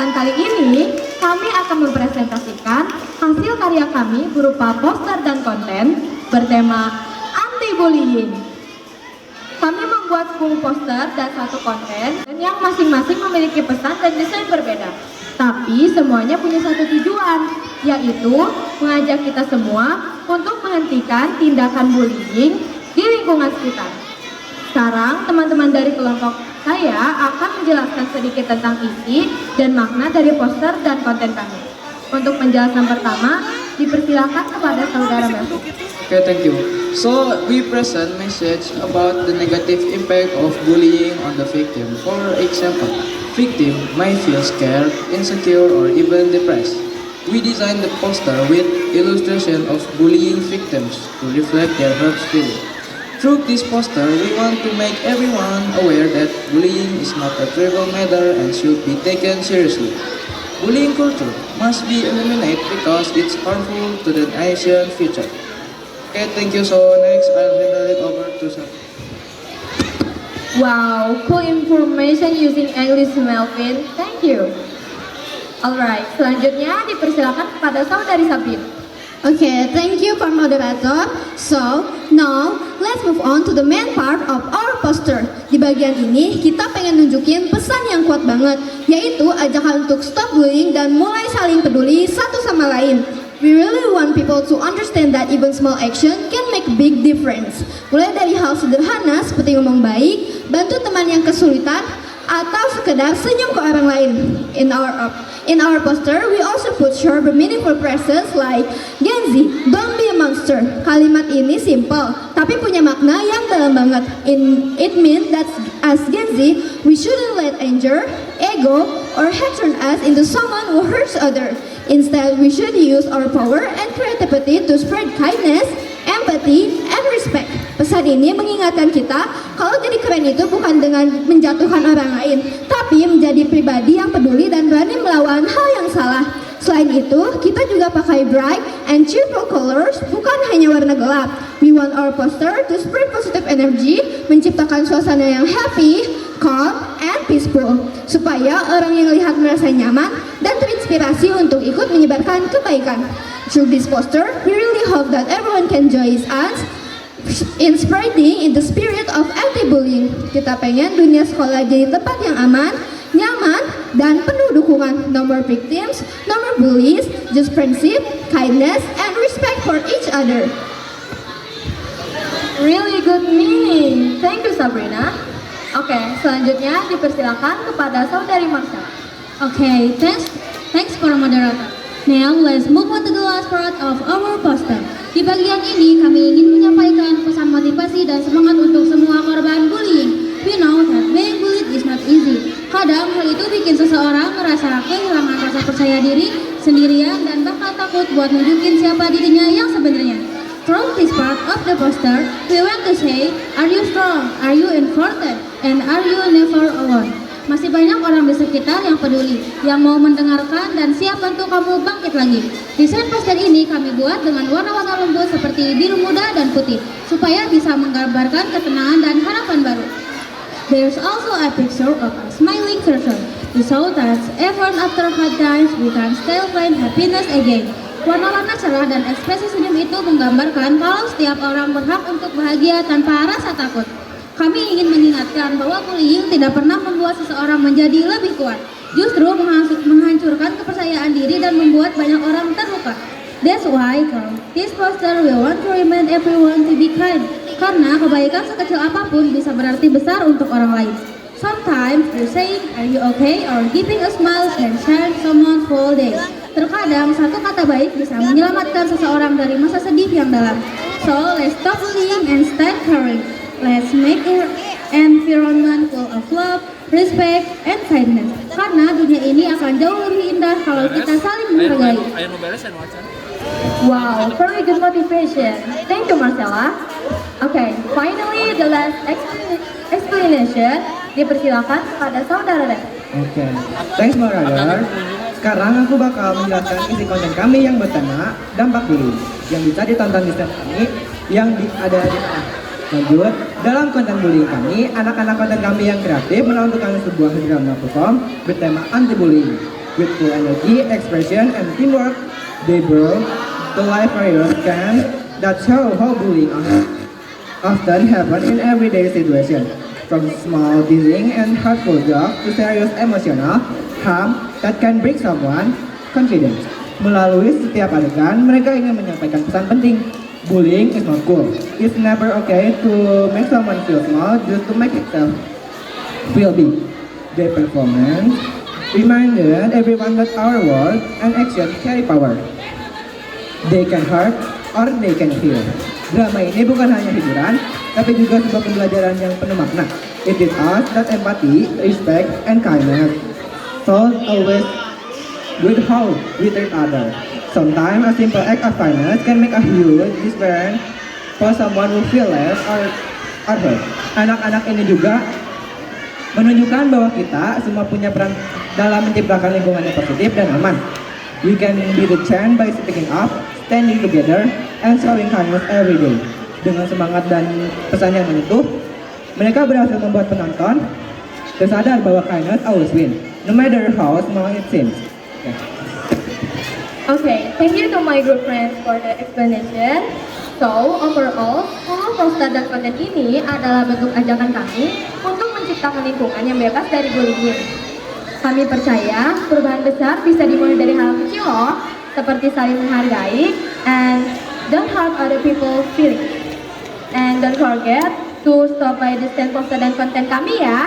Kesempatan kali ini, kami akan mempresentasikan hasil karya kami berupa poster dan konten bertema anti-bullying. Kami membuat 10 poster dan 1 konten yang masing-masing memiliki pesan dan desain berbeda. Tapi semuanya punya satu tujuan, yaitu mengajak kita semua untuk menghentikan tindakan bullying di lingkungan sekitar. Sekarang teman-teman dari kelompok saya akan menjelaskan sedikit tentang isi dan makna dari poster dan konten kami. Untuk penjelasan pertama, dipersilakan kepada saudara Melvin. Okay, thank you. So, we present message about the negative impact of bullying on the victim. For example, victim might feel scared, insecure, or even depressed. We designed the poster with illustration of bullying victims to reflect their hurt feelings. Through this poster, we want to make everyone aware that bullying is not a trivial matter and should be taken seriously. Bullying culture must be eliminated because it's harmful to the nation's future. Okay, thank you. So next, I'll handle it over to Sam. Wow, cool information using English, Melvin. Thank you. Alright, selanjutnya dipersilakan kepada saudari Sabrina. Okay, thank you for moderator. So, now let's move on to the main part of our poster. Di bagian ini kita pengen nunjukin pesan yang kuat banget, yaitu ajakan untuk stop bullying dan mulai saling peduli satu sama lain. We really want people to understand that even small action can make big difference. Mulai dari hal sederhana seperti ngomong baik, bantu teman yang kesulitan, atau sekedar senyum ke orang lain. In our poster, we also put short but meaningful phrases like Gen Z, don't be a monster. Kalimat ini simple, tapi punya makna yang dalam banget. It means that as Gen Z, we shouldn't let anger, ego, or hate turn us into someone who hurts others. Instead, we should use our power and creativity to spread kindness, empathy, and respect. Pesan ini mengingatkan kita kalau jadi keren itu bukan dengan menjatuhkan orang lain, tapi menjadi pribadi yang peduli dan berani melawan hal yang salah. Selain itu, kita juga pakai bright and cheerful colors, bukan hanya warna gelap. We want our poster to spread positive energy, menciptakan suasana yang happy, calm, and peaceful, supaya orang yang lihat merasa nyaman dan terinspirasi untuk ikut menyebarkan kebaikan. Through this poster, we really hope that everyone can join us in spreading in the spirit of anti-bullying. Kita pengen dunia sekolah jadi tempat yang aman, nyaman, dan penuh dukungan. No more victims, no more bullies, just friendship, kindness, and respect for each other. Really good meaning. Thank you, Sabrina. Oke, selanjutnya dipersilakan kepada saudari Marsha. Okay, thanks for moderator. Now let's move on to the last part of our poster. Di bagian ini kami ingin menyampaikan pesan motivasi dan semangat untuk semua korban bullying. We know that being bullied is not easy. Kadang hal itu bikin seseorang merasa kehilangan rasa percaya diri, sendirian, dan bahkan takut buat nunjukin siapa dirinya yang sebenarnya. From this part of the poster, we want to say, are you strong? Are you important? And are you never alone? Masih banyak orang di sekitar yang peduli, yang mau mendengarkan dan siap bantu kamu bangkit lagi. Desain poster ini kami buat dengan warna-warna lembut seperti biru muda dan putih, supaya bisa menggambarkan ketenangan dan harapan baru. There's also a picture of a smiling person. We saw that even after hard times, we can still find happiness again. Warna-warna cerah dan ekspresi senyum itu menggambarkan kalau setiap orang berhak untuk bahagia tanpa rasa takut. Kami ingin mengingatkan bahwa bullying tidak pernah membuat seseorang menjadi lebih kuat, justru menghancurkan kepercayaan diri dan membuat banyak orang terluka. That's why from this poster we want to remind everyone to be kind, karena kebaikan sekecil apapun bisa berarti besar untuk orang lain. Sometimes you saying are you okay or giving a smile can shine someone's whole day. Terkadang satu kata baik bisa menyelamatkan seseorang dari masa sedih yang dalam. So let's stop bullying and start caring. Let's make an environment full of love, respect, and kindness. Karena dunia ini akan jauh lebih indah kalau kita saling menghargai. Wow, very good motivation. Thank you, Marcella. Okay, finally the last explanation dipersilakan kepada saudara Ren. Oke, thanks moderator. Sekarang aku bakal menjelaskan isi konten kami yang bertema dampak bullying yang bisa ditonton di set kami yang ada di tengah. Lanjut, dalam konten bullying kami, anak-anak konten kami yang kreatif menampilkan sebuah drama perform bertema anti-bullying. With full energy, expression, and teamwork, they brought to life various camps that show how bullying often happens in everyday situations, from small teasing and hurtful jokes to serious emotional harm that can break someone's confidence. Melalui setiap adegan, mereka ingin menyampaikan pesan penting. Bullying is not cool. It's never okay to make someone feel small just to make itself feel big. Their performance reminded everyone that our words and actions carry power. They can hurt or they can heal. Drama ini bukan hanya hiburan, tapi juga sebuah pembelajaran yang penuh makna. It teaches us that empathy, respect, and kindness should always with how we treat others. Sometimes a simple act of kindness can make a huge difference for someone who feel less or hurt. Anak-anak ini juga menunjukkan bahwa kita semua punya peran dalam menciptakan lingkungan yang positif dan aman. We can be the change by speaking up, standing together, and showing kindness every day. Dengan semangat dan pesan yang menyentuh, mereka berhasil membuat penonton tersadar bahwa kindness always win, no matter how small it seems. Okay, thank you to my group friends for the explanation. So, overall, poster dan konten ini adalah bentuk ajakan kami untuk menciptakan lingkungan yang bebas dari bullying. Kami percaya perubahan besar bisa dimulai dari hal kecil loh, seperti saling menghargai and don't hurt other people's feelings. And don't forget to stop by the stand poster dan konten kami ya.